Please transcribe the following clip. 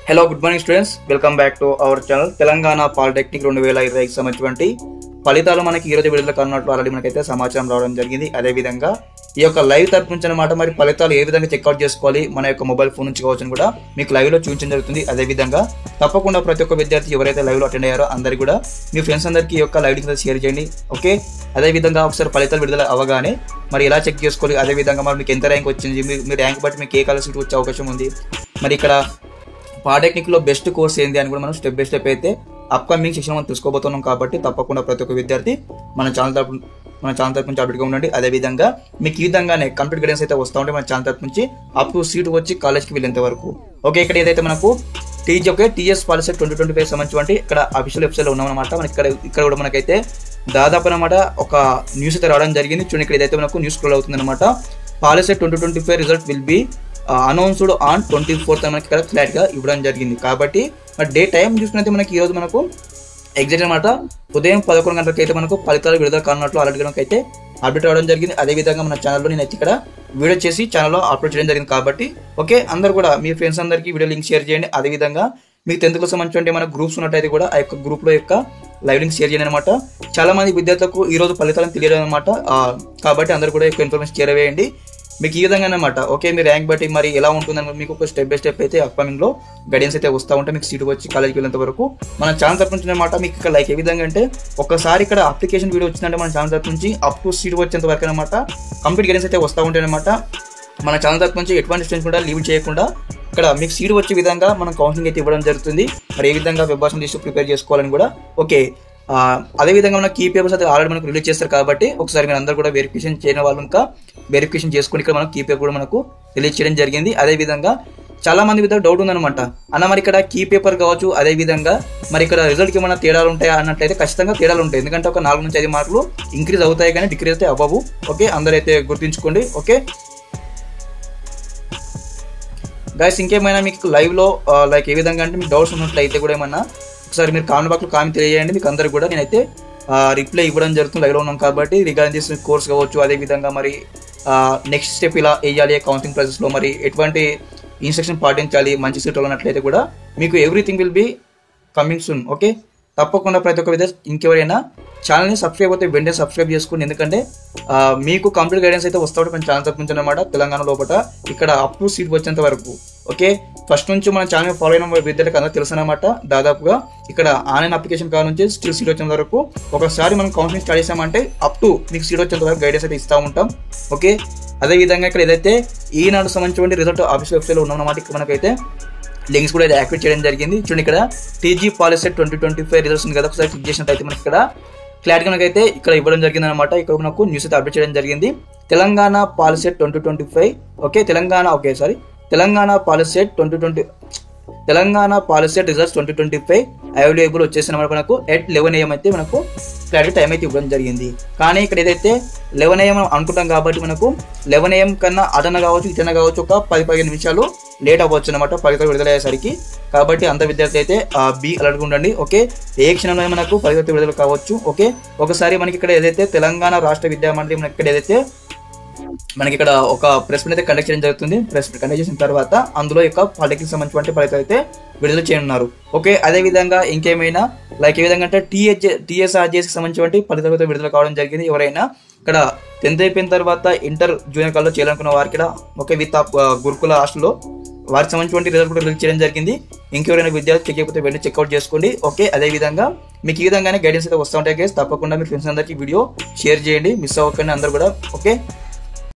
Hello good morning students, welcome back to our channel. Telangana polytechnic 2020కి సంబంధించినటువంటి ఫలితాలు మనకి ఈరోజు విడుదల కానున్నట్లు ఆల్రెడీ మనకైతే సమాచారం రావడం జరిగింది. అదేవిధంగా ఈ యొక్క లైవ్ తరపు నుంచి అనమాట మరి ఫలితాలు ఏ విధంగా చెక్అవుట్ చేసుకోవాలి మన యొక్క మొబైల్ ఫోన్ నుంచి కావచ్చు కూడా మీకు లైవ్లో చూపించడం జరుగుతుంది. అదేవిధంగా తప్పకుండా ప్రతి ఒక్క విద్యార్థి ఎవరైతే లైవ్లో అటెండ్ అయ్యారో అందరికీ కూడా మీ ఫ్రెండ్స్ అందరికీ ఈ యొక్క లైవ్ లింక్ షేర్ చేయండి. ఓకే, అదేవిధంగా ఒకసారి ఫలితాలు విడుదల అవ్వగానే మరి ఎలా చెక్ చేసుకోవాలి, అదేవిధంగా మరి మీకు ఎంత ర్యాంక్ వచ్చింది, మీ ర్యాంక్ బట్టి మీకు ఏ కాలేజ్ సీట్ వచ్చే అవకాశం ఉంది, మరి ఇక్కడ పాలిటెక్నిక్లో బెస్ట్ కోర్స్ ఏంది అని కూడా మనం స్టెప్ బై స్టెప్ అయితే అప్కమింగ్ సెషన్ మనం తెలుసుకోబోతున్నాం. కాబట్టి తప్పకుండా ప్రతి ఒక్క విద్యార్థి మన ఛానల్ తరపు నుంచి అప్డేట్గా ఉండండి. అదేవిధంగా మీకు ఈ విధంగానే కంప్లీట్ గైడెన్స్ అయితే వస్తూ ఉంటే మన ఛానల్ తరపు నుంచి అప్ టు సీట్ వచ్చి కాలేజ్కి వెళ్ళేంత వరకు. ఓకే, ఇక్కడ ఏదైతే మనకు టీఎస్ పాలసీ 2025 సంబంధించి ఇక్కడ అఫీషియల్ వెబ్సైట్లో ఉన్నామన్నమాట. మనకి ఇక్కడ కూడా మనకైతే దాదాపు అనమాట ఒక న్యూస్ అయితే రావడం జరిగింది. చూడండి, ఇక్కడ ఏదైతే మనకు న్యూస్ స్క్రోల్ అవుతుంది అనమాట. Policy 2025 result will be announced on 24th మనకి ఇక్కడ క్లారిటీగా ఇవ్వడం జరిగింది. కాబట్టి మరి డే టైం చూసుకున్నైతే మనకి ఈరోజు మనకు ఎగ్జాక్ట్ అనమాట ఉదయం 11 గంటలకు అయితే మనకు ఫలితాలు విడుదల కానున్నట్లు ఆల్రెడీ మనకైతే అప్డేట్ అవ్వడం జరిగింది. అదేవిధంగా మన ఛానల్లో నేనైతే ఇక్కడ వీడియో చేసి ఛానల్లో అప్లోడ్ చేయడం జరిగింది. కాబట్టి ఓకే, అందరూ కూడా మీ ఫ్రెండ్స్ అందరికీ వీడియో లింక్ షేర్ చేయండి. అదేవిధంగా మీకు 10th క్లాస్ సంబంధించి మన గ్రూప్స్ ఉన్నట్టయితే కూడా ఆ యొక్క గ్రూప్లో యొక్క లైవ్ లింక్ షేర్ చేయండి అనమాట. చాలా మంది విద్యార్థులకు ఈ రోజు ఫలితాలను తెలియడం అనమాట. కాబట్టి అందరూ కూడా ఎక్కువ ఇన్ఫర్మేషన్ చేరవేయండి మీకు ఈ విధంగా అనమాట. ఓకే, మీ ర్యాంక్ బట్టి మరి ఎలా ఉంటుందని మీకు ఒక స్టెప్ బై స్టెప్ అయితే అప్కమింగ్లో గైడెన్స్ అయితే వస్తూ ఉంటే మీకు సీట్ వచ్చి కాలేజ్కి వెళ్ళేంత వరకు మన ఛానల్ తరపు నుంచి అనమాట. మీకు ఇక్కడ లైక్ ఏ విధంగా అంటే ఒకసారి ఇక్కడ అప్లికేషన్ వీడియో వచ్చిందంటే మన ఛానల్ తరపు నుంచి అప్ టు సీట్ వచ్చేంత వరకు అనమాట కంప్లీట్ గైడెన్స్ అయితే వస్తూ ఉంటాయి అనమాట. మన ఛానల్ తరపు నుంచి ఎటువంటి స్టూడెంట్స్ కూడా లీవ్ చేయకుండా ఇక్కడ మీకు సీట్ వచ్చే విధంగా మనం కౌన్సిలింగ్ అయితే ఇవ్వడం జరుగుతుంది. మరి ఏ విధంగా వెబ్ లిస్ట్ ప్రిపేర్ చేసుకోవాలని కూడా ఓకే. అదేవిధంగా మన కీ పేపర్స్ అయితే ఆల్రెడీ మనకు రిలీజ్ చేస్తారు. కాబట్టి ఒకసారి మీరు అందరూ కూడా వెరిఫికేషన్ చేయని వాళ్ళు ఇంకా వెరిఫికేషన్ చేసుకుని ఇక్కడ మనకు కీ పేపర్ కూడా మనకు రిలీజ్ చేయడం జరిగింది. అదేవిధంగా చాలా మంది మీద డౌట్ ఉందన్నమాట, అన్న మరి ఇక్కడ కీ పేపర్ కావచ్చు, అదేవిధంగా మరి ఇక్కడ రిజల్ట్కి ఏమైనా తేడాలు ఉంటాయా అన్నట్లయితే ఖచ్చితంగా తేడాలు ఉంటాయి. ఎందుకంటే ఒక 4 నుంచి 5 మార్కులు ఇంక్రీజ్ అవుతాయి కానీ డిక్రీజ్ అయితే అవ్వవు. ఓకే, అందరైతే గుర్తుంచుకోండి. ఓకే గైస్, ఇంకేమైనా మీకు లైవ్లో లైక్ ఏ విధంగా అంటే మీకు డౌట్స్ ఉన్నట్లయితే కూడా ఏమన్నా ఒకసారి మీరు కామెంట్ బాక్స్లో కామెంట్ తెలియజేయండి. మీకు అందరికి కూడా నేనైతే రిప్లై ఇవ్వడం జరుగుతుంది లైవ్లో ఉన్నాం కాబట్టి. రిగార్డింగ్ చేసిన కోర్స్ కావచ్చు, అదేవిధంగా మరి నెక్స్ట్ స్టెప్ ఇలా వేయాలి కౌన్సిలింగ్ ప్రాసెస్లో, మరి ఎటువంటి ఇన్స్ట్రక్షన్ పాటించాలి, మంచి సీట్లు ఉన్నట్లయితే కూడా మీకు everything will be coming soon. Okay, తప్పకుండా ప్రతి ఒక్క విధంగా ఇంకెవరైనా ఛానల్ని సబ్స్క్రైబ్ అయితే వెంటనే సబ్స్క్రైబ్ చేసుకోండి. ఎందుకంటే మీకు కంప్లీట్ గైడెన్స్ అయితే వస్తూ ఉంటుంది ఛానల్ తరపు నుంచి అనమాట. తెలంగాణ లోపల ఇక్కడ అప్ టు సీట్ వచ్చేంత వరకు. ఓకే, ఫస్ట్ నుంచి మన ఛానల్ ఫాలో అయిన విద్యార్థులకు అందరూ తెలుసు అనమాట. దాదాపుగా ఇక్కడ ఆన్లైన్ అప్లికేషన్ కాడ నుంచి స్టిల్ సీట్ వచ్చేంత వరకు ఒకసారి మనం కౌన్సిలింగ్ స్టార్ట్ చేసామంటే అప్ టు మీకు సీట్ వచ్చేంత వరకు గైడెన్స్ అయితే ఇస్తూ ఉంటాం. ఓకే, అదేవిధంగా ఇక్కడ ఏదైతే ఈనాడు సంబంధించిన రిజల్ట్ ఆఫీస్ వెబ్సైట్లో ఉన్నామన్నమాట. ఇక్కడ మనకైతే లింక్స్ కూడా అయితే యాక్టివేట్ చేయడం జరిగింది. చూడండి, ఇక్కడ టీజీ పాలసీ 2025 రిజల్ట్స్ ఉంది కదా, ఒకసారి క్లిక్ చేసినట్టయితే మనకి ఇక్కడ క్లారిటీ మనకైతే ఇక్కడ ఇవ్వడం జరిగింది అనమాట. ఇక్కడ మనకు న్యూస్ అయితే అప్డేట్ చేయడం జరిగింది. Telangana policy 2025. Okay, Telangana policy 2020 results 2025 available వచ్చేసిన మనకు at 11 AM అయితే మనకు క్లారిటీ టైం అయితే ఇవ్వడం జరిగింది. కానీ ఇక్కడ ఏదైతే 11 AM అనుకుంటాం కాబట్టి మనకు 11 AM కన్నా అటన కావచ్చు ఇటన కావచ్చు ఒక 10-15 నిమిషాలు లేట్ అవ్వచ్చు అనమాట ఫలితాలు విడుదలయ్యేసరికి. కాబట్టి అంత విద్యార్థి అయితే బి అలర్ట్గా ఉండండి. ఓకే, ఏ క్షణంలో మనకు ఫలితాలు విడుదల కావచ్చు. ఓకే, ఒకసారి మనకి ఇక్కడ ఏదైతే తెలంగాణ రాష్ట్ర విద్యామండలి మనకి ఇక్కడ ఏదైతే మనకి ఇక్కడ ఒక ప్రెస్ మీట్ అయితే కండక్ట్ చేయడం జరుగుతుంది. ప్రెస్ మీట్ కండక్ట్ చేసిన తర్వాత అందులో యొక్క పాలిటెక్నిక్ సంబంధించిన ఫలితాలు అయితే విడుదల చేయనున్నారు. ఓకే, అదేవిధంగా ఇంకేమైనా లైక్ ఏ విధంగా అంటే టీఎస్ఆర్జేకి సంబంధించిన ఫలితాలు అయితే విడుదల కావడం జరిగింది. ఎవరైనా ఇక్కడ 10th అయిపోయిన తర్వాత ఇంటర్ జూనియర్ కాలేజ్లో చేయాలనుకున్న వారికి ఓకే విత్ గురుకుల హాస్టల్లో వారికి సంబంధించిన రిజల్ట్ కూడా రిలీజ్ చేయడం జరిగింది. ఇంకెవరైనా విద్యార్థులు చెక్ అయిపోతే వెళ్ళి చెక్అవుట్ చేసుకోండి. ఓకే, అదేవిధంగా మీకు ఈ విధంగానే గైడెన్స్ అయితే వస్తూ ఉంటాయి గైస్. తప్పకుండా మీ ఫ్రెండ్స్ అందరికీ వీడియో షేర్ చేయండి, మిస్ అవ్వకండి అందరూ కూడా. ఓకే.